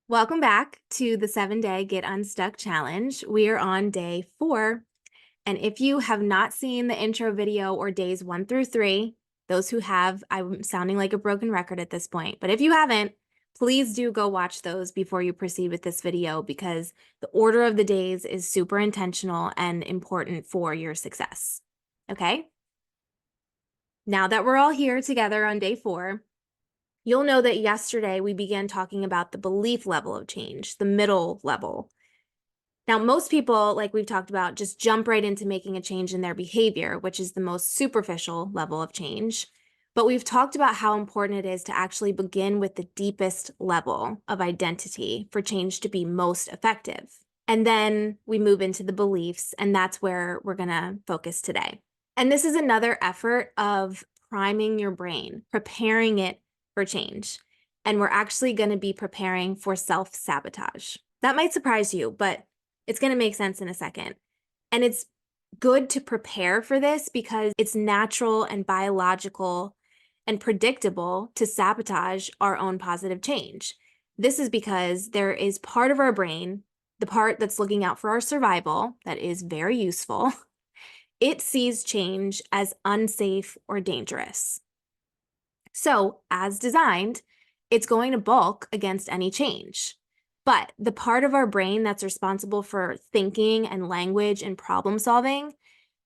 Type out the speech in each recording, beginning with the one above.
Welcome back to the 7-day Get Unstuck challenge. We are on day 4. And if you have not seen the intro video or days 1 through 3, those who have, I'm sounding like a broken record at this point, but if you haven't, please do go watch those before you proceed with this video because the order of the days is super intentional and important for your success. Okay? Now that we're all here together on day 4, you'll know that yesterday we began talking about the belief level of change, the middle level. Now, most people, like we've talked about, just jump right into making a change in their behavior, which is the most superficial level of change. But we've talked about how important it is to actually begin with the deepest level of identity for change to be most effective. And then we move into the beliefs, and that's where we're going to focus today. And this is another effort of priming your brain, preparing it for change. And we're actually going to be preparing for self-sabotage. That might surprise you, but it's going to make sense in a second. And it's good to prepare for this because it's natural and biological and predictable to sabotage our own positive change. This is because there is part of our brain, the part that's looking out for our survival, that is very useful. It sees change as unsafe or dangerous. So, as designed, it's going to balk against any change. But the part of our brain that's responsible for thinking and language and problem solving,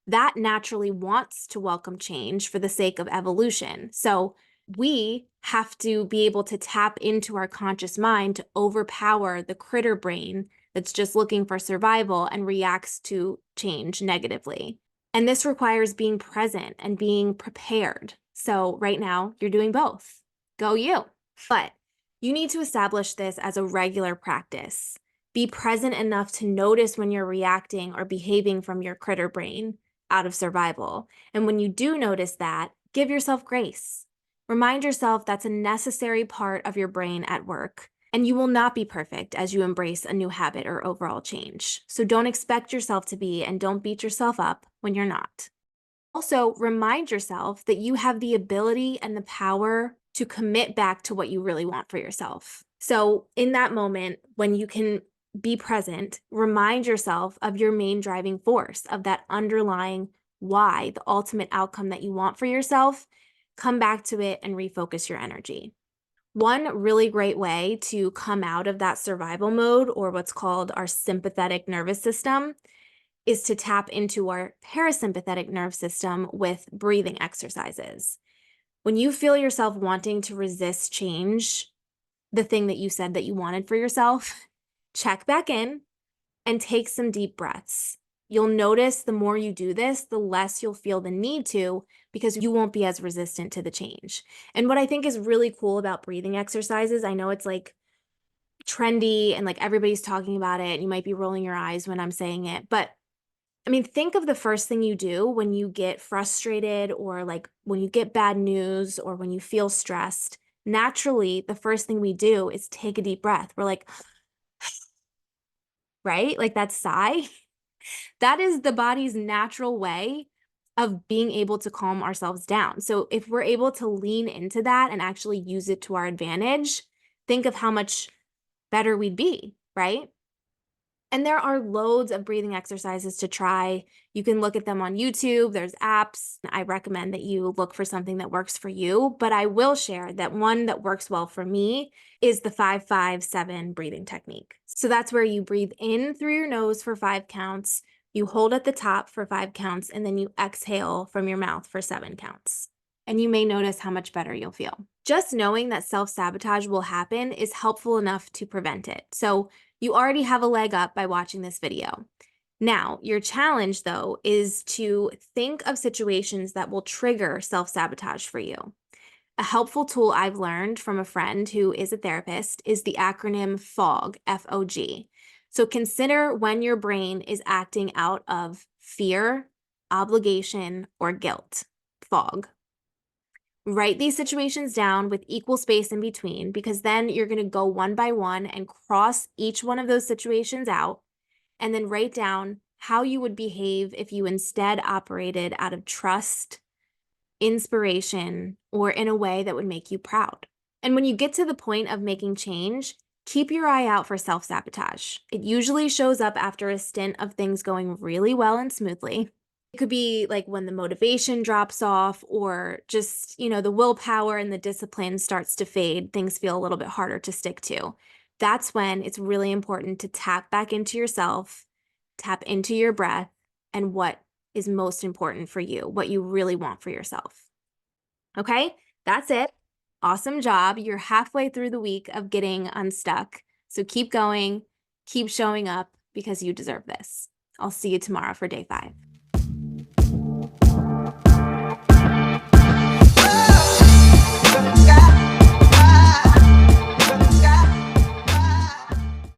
that naturally wants to welcome change for the sake of evolution. So we have to be able to tap into our conscious mind to overpower the critter brain that's just looking for survival and reacts to change negatively. And this requires being present and being prepared. So right now, you're doing both. Go you. But you need to establish this as a regular practice. Be present enough to notice when you're reacting or behaving from your critter brain out of survival. And when you do notice that, give yourself grace. Remind yourself that's a necessary part of your brain at work. And you will not be perfect as you embrace a new habit or overall change. So don't expect yourself to be, and don't beat yourself up when you're not. Also, remind yourself that you have the ability and the power to commit back to what you really want for yourself. So in that moment, when you can be present, remind yourself of your main driving force, of that underlying why, the ultimate outcome that you want for yourself. Come back to it and refocus your energy. One really great way to come out of that survival mode, or what's called our sympathetic nervous system, is to tap into our parasympathetic nerve system with breathing exercises. When you feel yourself wanting to resist change, the thing that you said that you wanted for yourself, check back in and take some deep breaths. You'll notice the more you do this, the less you'll feel the need to, because you won't be as resistant to the change. And what I think is really cool about breathing exercises, I know it's like trendy and like everybody's talking about it, and you might be rolling your eyes when I'm saying it, but I mean, think of the first thing you do when you get frustrated, or like when you get bad news, or when you feel stressed. Naturally, the first thing we do is take a deep breath. We're like, right? Like that sigh. That is the body's natural way of being able to calm ourselves down. So if we're able to lean into that and actually use it to our advantage, think of how much better we'd be, right? And there are loads of breathing exercises to try. You can look at them on YouTube. There's apps. I recommend that you look for something that works for you. But I will share that one that works well for me is the 5-5-7 breathing technique. So that's where you breathe in through your nose for 5 counts. You hold at the top for 5 counts, and then you exhale from your mouth for 7 counts. And you may notice how much better you'll feel. Just knowing that self-sabotage will happen is helpful enough to prevent it. So you already have a leg up by watching this video. Now, your challenge, though, is to think of situations that will trigger self-sabotage for you. A helpful tool I've learned from a friend who is a therapist is the acronym FOG, F-O-G. So consider when your brain is acting out of fear, obligation, or guilt. FOG. Write these situations down with equal space in between, because then you're going to go one by one and cross each one of those situations out, and then write down how you would behave if you instead operated out of trust, inspiration, or in a way that would make you proud. And when you get to the point of making change, Keep your eye out for self-sabotage. It usually shows up after a stint of things going really well and smoothly. It could be like when the motivation drops off or just, the willpower and the discipline starts to fade, things feel a little bit harder to stick to. That's when it's really important to tap back into yourself, tap into your breath, and what is most important for you, what you really want for yourself. Okay, that's it. Awesome job. You're halfway through the week of getting unstuck. So keep going, keep showing up because you deserve this. I'll see you tomorrow for day 5.